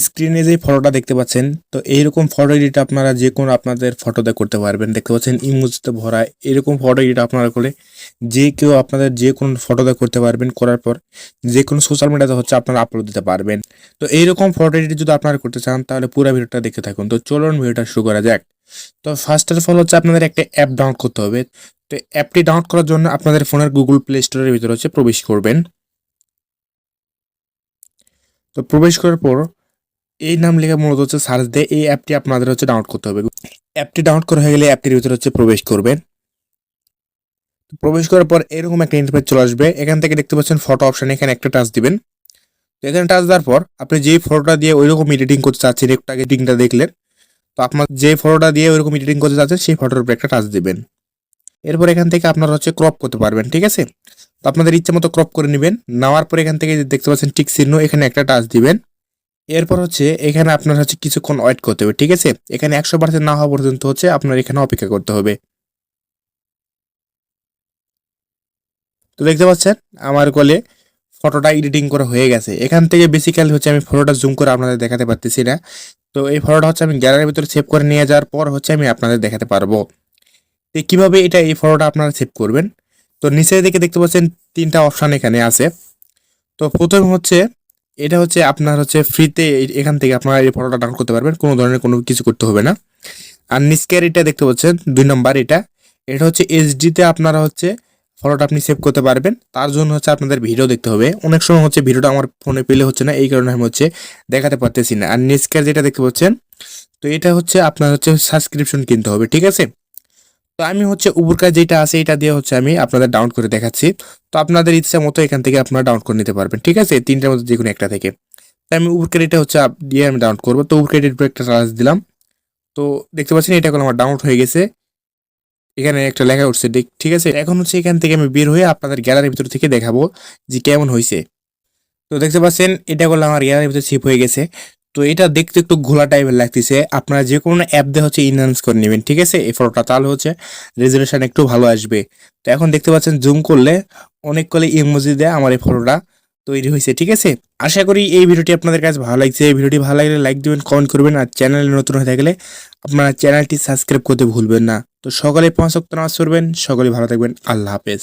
স্ক্রিনে যে ফটোটা দেখতে পাচ্ছেন, তো এইরকম ফটো এডিট আপনারা যে কোনো আপনাদের ফটোতে করতে পারবেন। দেখতে পাচ্ছেন ইমোজিতে ভরা এরকম ফটো এডিট আপনারা করে যে কেউ আপনাদের যে কোনো ফটোতে করতে পারবেন। করার পর যে কোনো সোশ্যাল মিডিয়াতে হচ্ছে আপনারা আপলোড দিতে পারবেন। তো এইরকম ফটো এডিট যদি আপনারা করতে চান তাহলে পুরো ভিডিওটা দেখতে থাকুন। তো চলুন ভিডিওটা শুরু করা যাক। তো ফার্স্ট অফ অল হচ্ছে আপনাদের একটা অ্যাপ ডাউনলোড করতে হবে। তো অ্যাপটি ডাউনলোড করার জন্য আপনাদের ফোনের গুগল প্লে স্টোরের ভিতরে হচ্ছে প্রবেশ করবেন। তো প্রবেশ করার পর এই নাম লিখে মূলত হচ্ছে সার্চ দিয়ে এই অ্যাপটি আপনাদের হচ্ছে ডাউনলোড করতে হবে। অ্যাপটি ডাউনলোড করা হয়ে গেলে অ্যাপটির ভিতরে হচ্ছে প্রবেশ করবেন। তো প্রবেশ করার পর এরকম একটা ইন্টারফেস চলে আসবে। এখান থেকে দেখতে পাচ্ছেন ফটো অপশন, এখানে একটা টাচ দিবেন। তো এখানে টাচ দেওয়ার পর আপনি যেই ফটোটা দিয়ে ওইরকম এডিটিং করতে চাচ্ছেন, একটু আগে এডিটিংটা দেখলেন, তো আপনার যে ফটোটা দিয়ে ওইরকম এডিটিং করতে চাচ্ছেন সেই ফটোর উপর একটা টাচ দিবেন। এরপর এখান থেকে আপনারা হচ্ছে ক্রপ করতে পারবেন, ঠিক আছে। তো আপনাদের ইচ্ছা মতো ক্রপ করে নেবেন। নেওয়ার পর এখান থেকে দেখতে পাচ্ছেন টিক চিহ্ন, এখানে একটা টাচ দিবেন। এরপর হচ্ছে এখানে আপনার হচ্ছে কিছুক্ষণ ওয়েট করতে হবে, ঠিক আছে। এখানে 100% না হওয়া পর্যন্ত হচ্ছে আপনার এখানে অপেক্ষা করতে হবে। তো দেখতে পাচ্ছেন আমার কলে ফটোটা এডিটিং করা হয়ে গেছে। এখান থেকে বেসিক্যালি হচ্ছে আমি ফটোটা জুম করে আপনাদের দেখাতে পারতেছি না। তো এই ফটোটা হচ্ছে আমি গ্যালারির ভিতরে সেভ করে নিয়ে যাওয়ার পর হচ্ছে আমি আপনাদের দেখাতে পারবো তো কিভাবে এই ফটোটা আপনারা সেভ করবেন। তো নিচের দিকে দেখতে পাচ্ছেন 3টা অপশন এখানে আছে। তো প্রথম হচ্ছে এটা হচ্ছে আপনার হচ্ছে ফ্রিতে এখান থেকে আপনারা এই ফটোটা ডাউনলোড করতে পারবেন, কোনো ধরনের কোনো কিছু করতে হবে না। আর নিচকের এটা দেখতে পাচ্ছেন 2 নম্বর, এটা এটা হচ্ছে এইচডিতে আপনারা হচ্ছে ফটোটা আপনি সেভ করতে পারবেন। তার জন্য হচ্ছে আপনাদের ভিডিও দেখতে হবে। অনেক সময় হচ্ছে ভিডিওটা আমার ফোনে পেলে হচ্ছে না, এই কারণে আমি হচ্ছে দেখাতে পারতেছি না। আর নিচকের যেটা দেখতে পাচ্ছেন, তো এটা হচ্ছে আপনার হচ্ছে সাবস্ক্রিপশন কিনতে হবে, ঠিক আছে। তো আমি হচ্ছে উপরকার যেটা আছে এটা দিয়ে হচ্ছে আমি আপনাদের ডাউনলোড করে দেখাচ্ছি। তো আপনাদের ইচ্ছা মতো এখান থেকে আপনারা ডাউনলোড করে নিতে পারবেন, ঠিক আছে, 3টার মধ্যে যে কোনো একটা থেকে। তো আমি উপরকার এটা হচ্ছে দিয়ে আমি ডাউনলোড করবো। তো উপরকার এর উপর একটা চার্জ দিলাম। তো দেখতে পাচ্ছেন এটা এখন আমার ডাউনলোড হয়ে গেছে। এখানে একটা লেখা উঠছে ঠিক আছে। এখন হচ্ছে এখান থেকে আমি বের হয়ে আপনাদের গ্যালারির ভিতর থেকে দেখাবো যে কেমন হয়েছে। তো দেখতে পাচ্ছেন এটা করলে আমার গ্যালারির ভিতরে সেভ হয়ে গেছে। তো এটা দেখতে একটু ঘোলা টাইপের লাগতেছে। আপনারা যে কোনো অ্যাপ দিয়ে হচ্ছে ইনহ্যান্স করে নেবেন, ঠিক আছে, এই ফটোটা, তাহলে হচ্ছে রেজলিউশন একটু ভালো আসবে। তো এখন দেখতে পাচ্ছেন জুম করলে অনেকগুলো ইমোজি দেয় আমার এই ফটোটা তৈরি হয়েছে, ঠিক আছে। আশা করি এই ভিডিওটি আপনাদের কাছে ভালো লাগছে। এই ভিডিওটি ভালো লাগলে লাইক দিবেন, কমেন্ট করবেন, আর চ্যানেলে নতুন হয়ে থাকলে আপনারা চ্যানেলটি সাবস্ক্রাইব করতে ভুলবেন না। তো সকলে 5 ওয়াক্ত নামাজ পড়বেন, সকলে ভালো থাকবেন। আল্লাহ হাফেজ।